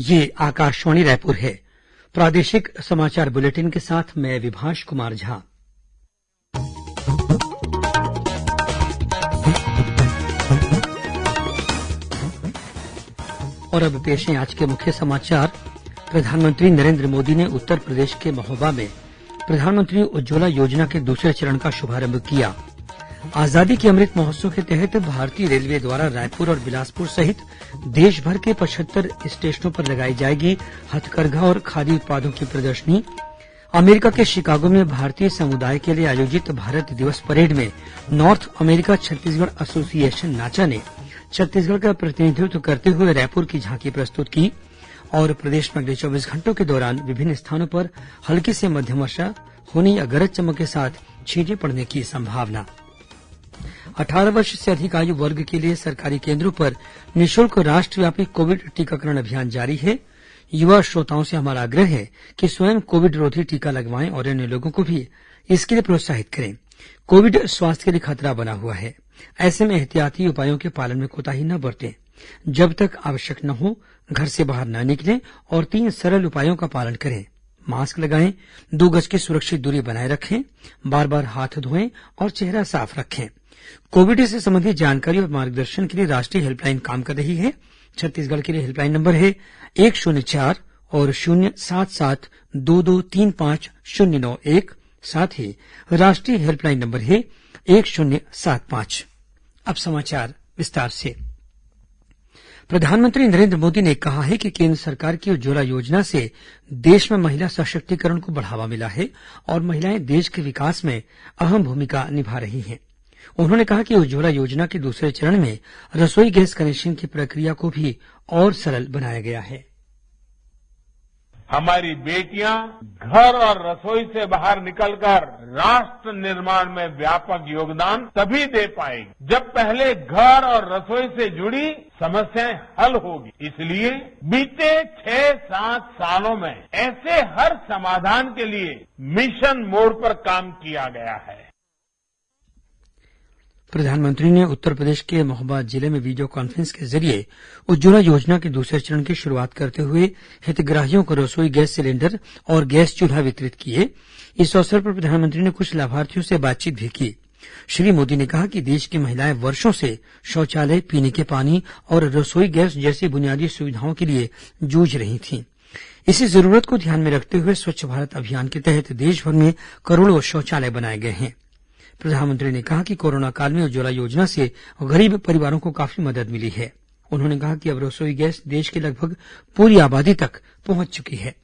ये आकाशवाणी रायपुर है। प्रादेशिक समाचार बुलेटिन के साथ मैं विभाष कुमार झा। और अब पेश है आज के मुख्य समाचार। प्रधानमंत्री नरेंद्र मोदी ने उत्तर प्रदेश के महोबा में प्रधानमंत्री उज्ज्वला योजना के दूसरे चरण का शुभारंभ किया। आजादी के अमृत महोत्सव के तहत भारतीय रेलवे द्वारा रायपुर और बिलासपुर सहित देश भर के 75 स्टेशनों पर लगाई जाएगी हथकरघा और खादी उत्पादों की प्रदर्शनी। अमेरिका के शिकागो में भारतीय समुदाय के लिए आयोजित भारत दिवस परेड में नॉर्थ अमेरिका छत्तीसगढ़ एसोसिएशन नाचा ने छत्तीसगढ़ का प्रतिनिधित्व करते हुए रायपुर की झांकी प्रस्तुत की। और प्रदेश में अगले 24 घंटों के दौरान विभिन्न स्थानों पर हल्की से मध्यम वर्षा होने या गरज चमक के साथ छींटे पड़ने की संभावना। 18 वर्ष से अधिक आयु वर्ग के लिए सरकारी केंद्रों पर निःशुल्क राष्ट्रव्यापी कोविड टीकाकरण अभियान जारी है। युवा श्रोताओं से हमारा आग्रह है कि स्वयं कोविड रोधी टीका लगवाएं और अन्य लोगों को भी इसके लिए प्रोत्साहित करें। कोविड स्वास्थ्य के लिए खतरा बना हुआ है। ऐसे में एहतियाती उपायों के पालन में कोताही न बरतें। जब तक आवश्यक न हो घर से बाहर न निकलें और 3 सरल उपायों का पालन करें। मास्क लगाएं, 2 गज की सुरक्षित दूरी बनाए रखें, बार बार हाथ धोएं और चेहरा साफ रखें। कोविड से संबंधित जानकारी और मार्गदर्शन के लिए राष्ट्रीय हेल्पलाइन काम कर रही है। छत्तीसगढ़ के लिए हेल्पलाइन नंबर है 104 और 07722350991। साथ ही राष्ट्रीय हेल्पलाइन नंबर है 1075। अब समाचार विस्तार से। प्रधानमंत्री नरेंद्र मोदी ने कहा है कि केंद्र सरकार की उज्ज्वला योजना से देश में महिला सशक्तिकरण को बढ़ावा मिला है और महिलाएं देश के विकास में अहम भूमिका निभा रही हैं। उन्होंने कहा कि उज्ज्वला योजना के दूसरे चरण में रसोई गैस कनेक्शन की प्रक्रिया को भी और सरल बनाया गया है। हमारी बेटियां घर और रसोई से बाहर निकलकर राष्ट्र निर्माण में व्यापक योगदान तभी दे पाएगी जब पहले घर और रसोई से जुड़ी समस्याएं हल होगी। इसलिए बीते 6-7 सालों में ऐसे हर समाधान के लिए मिशन मोड पर काम किया गया है। प्रधानमंत्री ने उत्तर प्रदेश के महोबा जिले में वीडियो कॉन्फ्रेंस के जरिए उज्ज्वला योजना के दूसरे चरण की शुरुआत करते हुए हितग्राहियों को रसोई गैस सिलेंडर और गैस चूल्हा वितरित किए। इस अवसर पर प्रधानमंत्री ने कुछ लाभार्थियों से बातचीत भी की। श्री मोदी ने कहा कि देश की महिलाएं वर्षों से शौचालय, पीने के पानी और रसोई गैस जैसी बुनियादी सुविधाओं के लिए जूझ रही थीं। इसी जरूरत को ध्यान में रखते हुए स्वच्छ भारत अभियान के तहत देशभर में करोड़ों शौचालय बनाए गए हैं। प्रधानमंत्री ने कहा कि कोरोना काल में उज्ज्वला योजना से गरीब परिवारों को काफी मदद मिली है। उन्होंने कहा कि अब रसोई गैस देश की लगभग पूरी आबादी तक पहुंच चुकी है।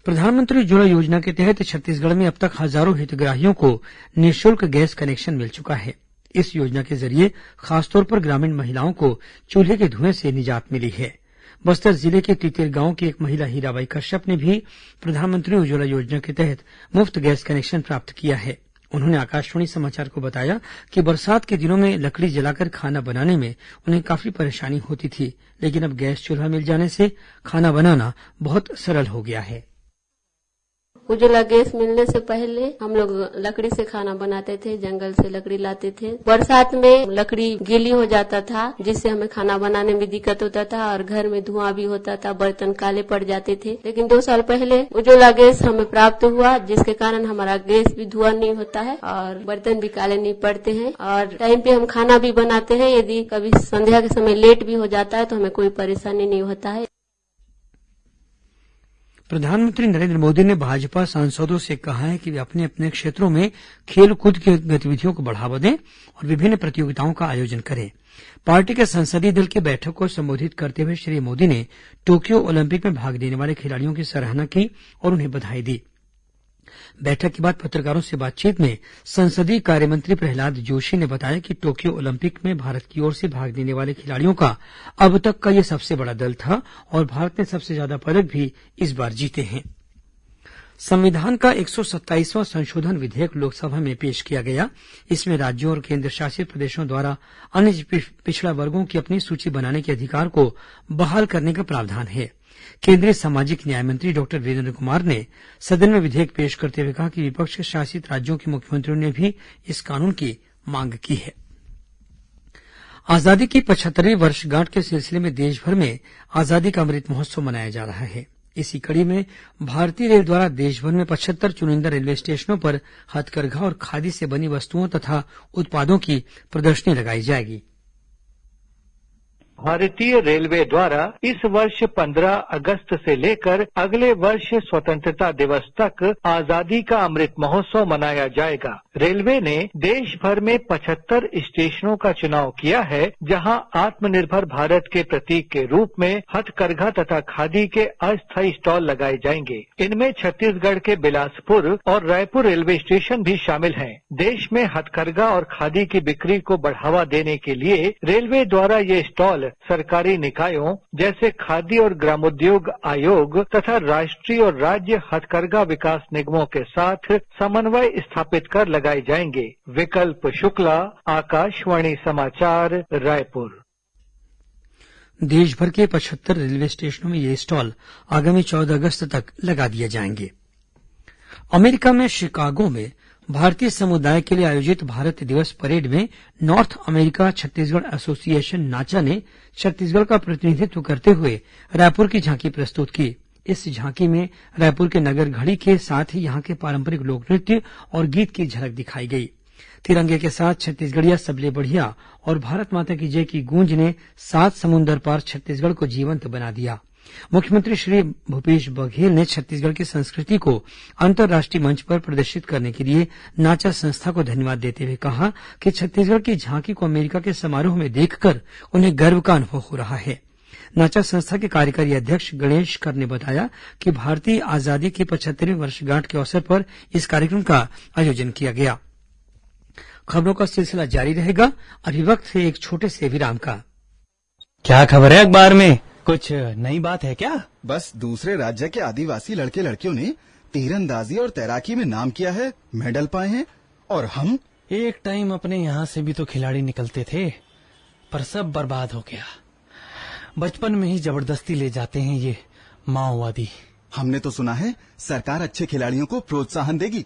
प्रधानमंत्री उज्ज्वला योजना के तहत छत्तीसगढ़ में अब तक हजारों हितग्राहियों को निःशुल्क गैस कनेक्शन मिल चुका है। इस योजना के जरिए खासतौर पर ग्रामीण महिलाओं को चूल्हे के धुएं से निजात मिली है। बस्तर जिले के तितिर गांव की एक महिला हीराबाई कश्यप ने भी प्रधानमंत्री उज्ज्वला योजना के तहत मुफ्त गैस कनेक्शन प्राप्त किया है। उन्होंने आकाशवाणी समाचार को बताया कि बरसात के दिनों में लकड़ी जलाकर खाना बनाने में उन्हें काफी परेशानी होती थी, लेकिन अब गैस चूल्हा मिल जाने से खाना बनाना बहुत सरल हो गया है। उज्ज्वला गैस मिलने से पहले हम लोग लकड़ी से खाना बनाते थे, जंगल से लकड़ी लाते थे। बरसात में लकड़ी गीली हो जाता था, जिससे हमें खाना बनाने में दिक्कत होता था और घर में धुआं भी होता था, बर्तन काले पड़ जाते थे। लेकिन 2 साल पहले उज्ज्वला गैस हमें प्राप्त हुआ, जिसके कारण हमारा गैस भी धुआं नहीं होता है और बर्तन भी काले नहीं पड़ते हैं और टाइम पे हम खाना भी बनाते हैं। यदि कभी संध्या के समय लेट भी हो जाता है तो हमें कोई परेशानी नहीं होता है। प्रधानमंत्री नरेंद्र मोदी ने भाजपा सांसदों से कहा है कि वे अपने अपने क्षेत्रों में खेलकूद की गतिविधियों को बढ़ावा दें और विभिन्न प्रतियोगिताओं का आयोजन करें। पार्टी के संसदीय दल की बैठक को संबोधित करते हुए श्री मोदी ने टोक्यो ओलंपिक में भाग लेने वाले खिलाड़ियों की सराहना की और उन्हें बधाई दी। बैठक के बाद पत्रकारों से बातचीत में संसदीय कार्यमंत्री प्रहलाद जोशी ने बताया कि टोक्यो ओलंपिक में भारत की ओर से भाग लेने वाले खिलाड़ियों का अब तक का यह सबसे बड़ा दल था और भारत ने सबसे ज्यादा पदक भी इस बार जीते हैं। संविधान का 127वां संशोधन विधेयक लोकसभा में पेश किया गया। इसमें राज्यों और केंद्र शासित प्रदेशों द्वारा अन्य पिछड़ा वर्गों की अपनी सूची बनाने के अधिकार को बहाल करने का प्रावधान है। केंद्रीय सामाजिक न्याय मंत्री डॉक्टर वीरेन्द्र कुमार ने सदन में विधेयक पेश करते हुए कहा कि विपक्ष शासित राज्यों के मुख्यमंत्रियों ने भी इस कानून की मांग की है। आजादी की 75वीं वर्षगांठ के सिलसिले में देश भर में आजादी का अमृत महोत्सव मनाया जा रहा है। इसी कड़ी में भारतीय रेल द्वारा देश भर में 75 चुनिंदा रेलवे स्टेशनों पर हथकरघा और खादी से बनी वस्तुओं तथा उत्पादों की प्रदर्शनी लगाई जाएगी। भारतीय रेलवे द्वारा इस वर्ष 15 अगस्त से लेकर अगले वर्ष स्वतंत्रता दिवस तक आजादी का अमृत महोत्सव मनाया जाएगा। रेलवे ने देश भर में 75 स्टेशनों का चुनाव किया है, जहां आत्मनिर्भर भारत के प्रतीक के रूप में हथकरघा तथा खादी के अस्थायी स्टॉल लगाए जाएंगे। इनमें छत्तीसगढ़ के बिलासपुर और रायपुर रेलवे स्टेशन भी शामिल हैं। देश में हथकरघा और खादी की बिक्री को बढ़ावा देने के लिए रेलवे द्वारा ये स्टॉल सरकारी निकायों जैसे खादी और ग्रामोद्योग आयोग तथा राष्ट्रीय और राज्य हथकरघा विकास निगमों के साथ समन्वय स्थापित कर लगाए जाएंगे। विकल्प शुक्ला, आकाशवाणी समाचार, रायपुर। देश भर के 75 रेलवे स्टेशनों में ये स्टॉल आगामी 14 अगस्त तक लगा दिए जाएंगे। अमेरिका में शिकागो में भारतीय समुदाय के लिए आयोजित भारत दिवस परेड में नॉर्थ अमेरिका छत्तीसगढ़ एसोसिएशन नाचा ने छत्तीसगढ़ का प्रतिनिधित्व करते हुए रायपुर की झांकी प्रस्तुत की। इस झांकी में रायपुर के नगर घड़ी के साथ ही यहां के पारंपरिक लोक नृत्य और गीत की झलक दिखाई गई। तिरंगे के साथ छत्तीसगढ़िया सबले बढ़िया और भारत माता की जय की गूंज ने 7 समुंदर पार छत्तीसगढ़ को जीवंत बना दिया। मुख्यमंत्री श्री भूपेश बघेल ने छत्तीसगढ़ की संस्कृति को अंतर्राष्ट्रीय मंच पर प्रदर्शित करने के लिए नाचा संस्था को धन्यवाद देते हुए कहा कि छत्तीसगढ़ की झांकी को अमेरिका के समारोह में देखकर उन्हें गर्व का अनुभव हो रहा है। नाचा संस्था के कार्यकारी अध्यक्ष गणेश कर ने बताया कि भारतीय आजादी की 75वीं वर्षगांठ के अवसर पर इस कार्यक्रम का आयोजन किया गया। खबरों का सिलसिला जारी रहेगा। अभी वक्त है एक छोटे से विराम का। क्या खबर है अखबार में? कुछ नई बात है क्या? बस दूसरे राज्य के आदिवासी लड़के लड़कियों ने तीरंदाजी और तैराकी में नाम किया है, मेडल पाए हैं, और हम एक टाइम अपने यहाँ से भी तो खिलाड़ी निकलते थे, पर सब बर्बाद हो गया। बचपन में ही जबरदस्ती ले जाते हैं ये माओवादी। हमने तो सुना है सरकार अच्छे खिलाड़ियों को प्रोत्साहन देगी,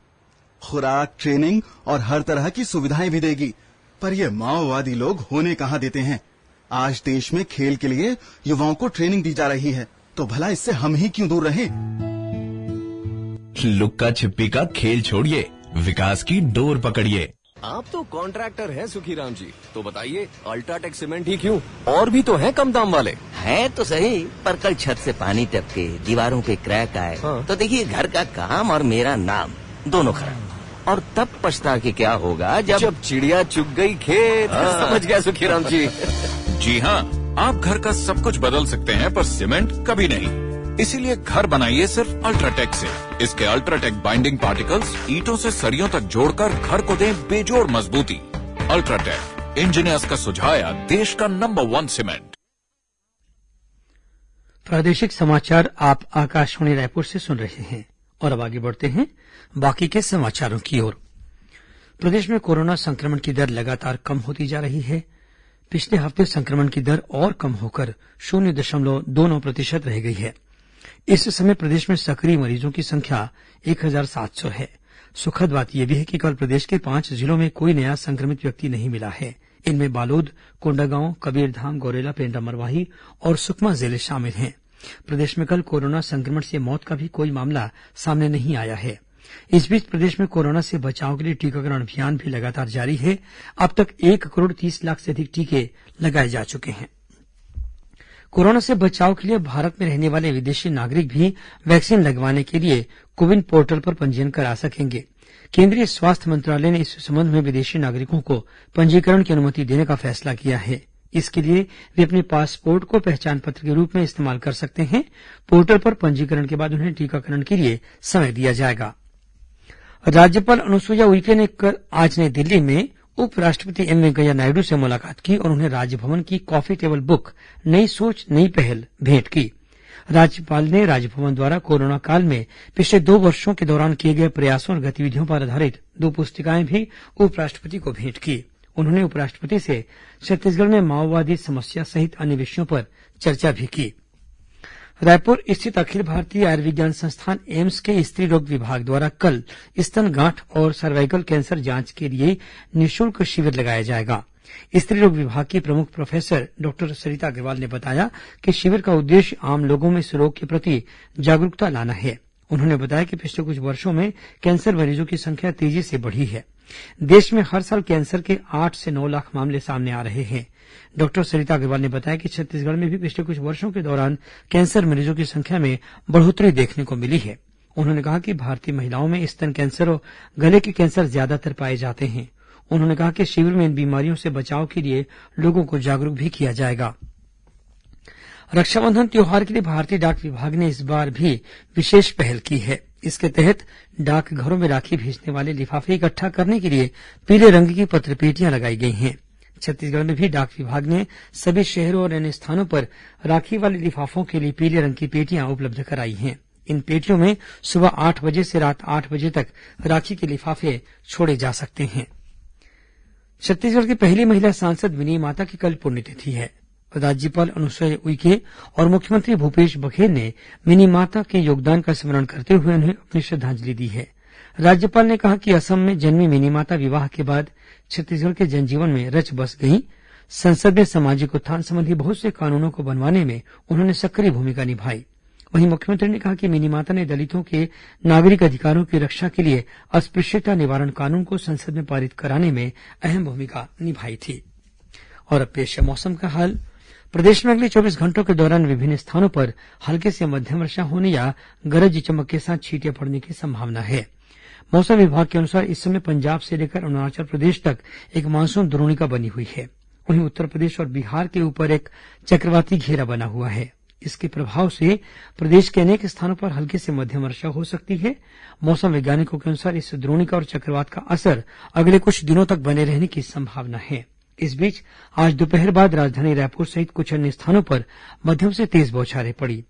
खुराक, ट्रेनिंग और हर तरह की सुविधाएं भी देगी, पर ये माओवादी लोग होने कहाँ देते हैं। आज देश में खेल के लिए युवाओं को ट्रेनिंग दी जा रही है, तो भला इससे हम ही क्यों दूर रहें? लुक्का छिप्पी का खेल छोड़िए, विकास की डोर पकड़िए। आप तो कॉन्ट्रैक्टर हैं सुखीराम जी, तो बताइए अल्ट्राटेक सीमेंट ही क्यों? और भी तो हैं कम दाम वाले। हैं तो सही, पर कल छत से पानी टपके, दीवारों पे क्रैक आए, तो देखिए घर का काम और मेरा नाम दोनों खराब। और तब पछता के क्या होगा जब चिड़िया चुग गई खेत। समझ गया सुखीराम जी। जी हाँ, आप घर का सब कुछ बदल सकते हैं, पर सीमेंट कभी नहीं। इसीलिए घर बनाइए सिर्फ अल्ट्राटेक से। इसके अल्ट्राटेक बाइंडिंग पार्टिकल्स ईंटों से सरियों तक जोड़कर घर को दें बेजोड़ मजबूती। अल्ट्राटेक, इंजीनियर्स का सुझाया देश का नंबर 1 सीमेंट। प्रादेशिक समाचार आप आकाशवाणी रायपुर से सुन रहे हैं और अब आगे बढ़ते हैं बाकी के समाचारों की ओर। प्रदेश में कोरोना संक्रमण की दर लगातार कम होती जा रही है। पिछले हफ्ते संक्रमण की दर और कम होकर 0.29% रह गई है। इस समय प्रदेश में सक्रिय मरीजों की संख्या 1700 है। सुखद बात यह भी है कि कल प्रदेश के 5 जिलों में कोई नया संक्रमित व्यक्ति नहीं मिला है। इनमें बालोद, कोंडागांव, कबीरधाम, गौरेला, पेंड्रा मरवाही और सुकमा जिले शामिल हैं। प्रदेश में कल कोरोना संक्रमण से मौत का भी कोई मामला सामने नहीं आया है। इस बीच प्रदेश में कोरोना से बचाव के लिए टीकाकरण अभियान भी लगातार जारी है। अब तक 1,30,00,000 से अधिक टीके लगाए जा चुके हैं। कोरोना से बचाव के लिए भारत में रहने वाले विदेशी नागरिक भी वैक्सीन लगवाने के लिए कोविन पोर्टल पर पंजीयन करा सकेंगे। केंद्रीय स्वास्थ्य मंत्रालय ने इस संबंध में विदेशी नागरिकों को पंजीकरण की अनुमति देने का फैसला किया है। इसके लिए वे अपने पासपोर्ट को पहचान पत्र के रूप में इस्तेमाल कर सकते हैं। पोर्टल पर पंजीकरण के बाद उन्हें टीकाकरण के लिए समय दिया जाएगा। राज्यपाल अनुसुईया उइके ने आज नई दिल्ली में उपराष्ट्रपति एम वेंकैया नायडू से मुलाकात की और उन्हें राजभवन की कॉफी टेबल बुक नई सोच नई पहल भेंट की। राज्यपाल ने राजभवन द्वारा कोरोना काल में पिछले 2 वर्षों के दौरान किए गए प्रयासों और गतिविधियों पर आधारित 2 पुस्तिकाएं भी उपराष्ट्रपति को भेंट की। उन्होंने उपराष्ट्रपति से छत्तीसगढ़ में माओवादी समस्या सहित अन्य विषयों पर चर्चा भी की। रायपुर स्थित अखिल भारतीय आयुर्विज्ञान संस्थान एम्स के स्त्री रोग विभाग द्वारा कल स्तन गांठ और सर्वाइकल कैंसर जांच के लिए निःशुल्क शिविर लगाया जाएगा। स्त्री रोग विभाग की प्रमुख प्रोफेसर डॉक्टर सरिता अग्रवाल ने बताया कि शिविर का उद्देश्य आम लोगों में इस रोग के प्रति जागरूकता लाना है। उन्होंने बताया कि पिछले कुछ वर्षों में कैंसर मरीजों की संख्या तेजी से बढ़ी है। देश में हर साल कैंसर के 8 से 9 लाख मामले सामने आ रहे हैं। डॉक्टर सरिता अग्रवाल ने बताया कि छत्तीसगढ़ में भी पिछले कुछ वर्षों के दौरान कैंसर मरीजों की संख्या में बढ़ोतरी देखने को मिली है। उन्होंने कहा कि भारतीय महिलाओं में स्तन कैंसर और गले के कैंसर ज्यादातर पाए जाते हैं। उन्होंने कहा कि शिविर में इन बीमारियों से बचाव के लिए लोगों को जागरूक भी किया जाएगा। रक्षाबंधन त्योहार के लिए भारतीय डाक विभाग ने इस बार भी विशेष पहल की है। इसके तहत डाकघरों में राखी भेजने वाले लिफाफे इकट्ठा करने के लिए पीले रंग की पत्रपेटियां लगाई गई हैं। छत्तीसगढ़ में भी डाक विभाग ने सभी शहरों और अन्य स्थानों पर राखी वाले लिफाफों के लिए पीले रंग की पेटियां उपलब्ध कराई हैं। इन पेटियों में सुबह 8 बजे से रात 8 बजे तक राखी के लिफाफे छोड़े जा सकते हैं। छत्तीसगढ़ की पहली महिला सांसद मिनी माता की कल पुण्यतिथि है। राज्यपाल अनुसुईया उइके और मुख्यमंत्री भूपेश बघेल ने मिनी माता के योगदान का स्मरण करते हुए उन्हें अपनी श्रद्धांजलि दी है। राज्यपाल ने कहा कि असम में जन्मी मिनी माता विवाह के बाद छत्तीसगढ़ के जनजीवन में रच बस गई। संसद में सामाजिक उत्थान संबंधी बहुत से कानूनों को बनवाने में उन्होंने सक्रिय भूमिका निभाई। वहीं मुख्यमंत्री ने कहा कि मिनी माता ने दलितों के नागरिक अधिकारों की रक्षा के लिए अस्पृश्यता निवारण कानून को संसद में पारित कराने में अहम भूमिका निभाई थी। और अब पेश है मौसम का हाल। प्रदेश में अगले 24 घंटों के दौरान विभिन्न स्थानों पर हल्के से मध्यम वर्षा होने या गरज चमक के साथ छींटे पड़ने की संभावना है। मौसम विभाग के अनुसार इस समय पंजाब से लेकर अरुणाचल प्रदेश तक एक मानसून द्रोणिका बनी हुई है। वहीं उत्तर प्रदेश और बिहार के ऊपर एक चक्रवाती घेरा बना हुआ है। इसके प्रभाव से प्रदेश के अनेक स्थानों पर हल्की से मध्यम वर्षा हो सकती है। मौसम वैज्ञानिकों के अनुसार इस द्रोणिका और चक्रवात का असर अगले कुछ दिनों तक बने रहने की संभावना है। इस बीच आज दोपहर बाद राजधानी रायपुर सहित कुछ अन्य स्थानों पर मध्यम से तेज बौछारें पड़ी।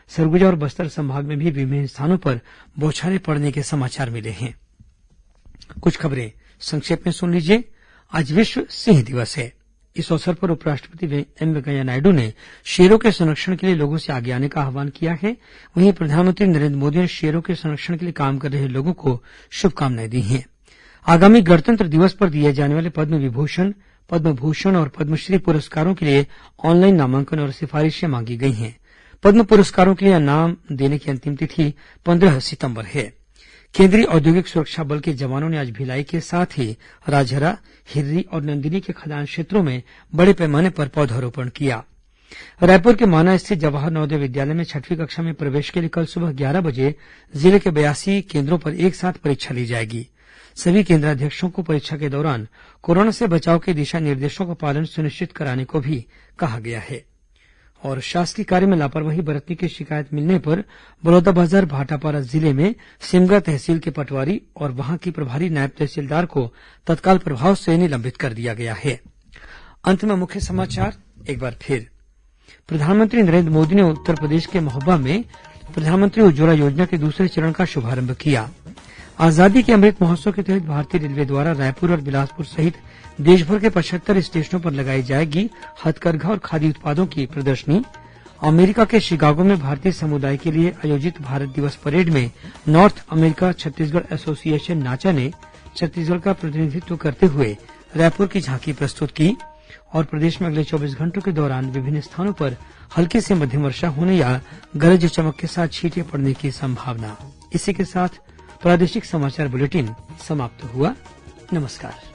सरगुजा और बस्तर संभाग में भी विभिन्न स्थानों पर बौछारें पड़ने के समाचार मिले हैं। कुछ खबरें संक्षेप में सुन लीजिए। आज विश्व सिंह दिवस है। इस अवसर पर उपराष्ट्रपति एम वेंकैया नायडू ने शेरों के संरक्षण के लिए लोगों से आगे आने का आह्वान किया है। वहीं प्रधानमंत्री नरेंद्र मोदी ने शेरों के संरक्षण के लिए काम कर रहे लोगों को शुभकामनाएं दी हैं। आगामी गणतंत्र दिवस पर दिए जाने वाले पद्म विभूषण, पद्म भूषण और पद्मश्री पुरस्कारों के लिए ऑनलाइन नामांकन और सिफारिशें मांगी गई हैं। पद्म पुरस्कारों के लिए नाम देने की अंतिम तिथि 15 सितंबर है। केंद्रीय औद्योगिक सुरक्षा बल के जवानों ने आज भिलाई के साथ ही राजहरा, हिर्री और नंदिनी के खदान क्षेत्रों में बड़े पैमाने पर पौधारोपण किया। रायपुर के माना स्थित जवाहर नवोदय विद्यालय में 6वीं कक्षा में प्रवेश के लिए कल सुबह 11 बजे जिले के 82 केंद्रों पर एक साथ परीक्षा ली जाएगी। सभी केंद्राध्यक्षों को परीक्षा के दौरान कोरोना से बचाव के दिशा निर्देशों का पालन सुनिश्चित कराने को भी कहा गया है। और शासकीय कार्य में लापरवाही बरतने की शिकायत मिलने पर बलौदाबाजार भाटापारा जिले में सिमगा तहसील के पटवारी और वहां की प्रभारी नायब तहसीलदार को तत्काल प्रभाव से निलंबित कर दिया गया है। अंत में मुख्य समाचार एक बार फिर। प्रधानमंत्री नरेंद्र मोदी ने उत्तर प्रदेश के महोबा में प्रधानमंत्री उज्ज्वला योजना के दूसरे चरण का शुभारंभ किया। आजादी के अमृत महोत्सव के तहत भारतीय रेलवे द्वारा रायपुर और बिलासपुर सहित देशभर के 75 स्टेशनों पर लगाई जाएगी हथकरघा और खादी उत्पादों की प्रदर्शनी। अमेरिका के शिकागो में भारतीय समुदाय के लिए आयोजित भारत दिवस परेड में नॉर्थ अमेरिका छत्तीसगढ़ एसोसिएशन नाचा ने छत्तीसगढ़ का प्रतिनिधित्व करते हुए रायपुर की झांकी प्रस्तुत की। और प्रदेश में अगले 24 घंटों के दौरान विभिन्न स्थानों पर हल्की से मध्यम वर्षा होने या गरज चमक के साथ छींटे पड़ने की संभावना। इसी के साथ प्रादेशिक समाचार बुलेटिन समाप्त हुआ। नमस्कार।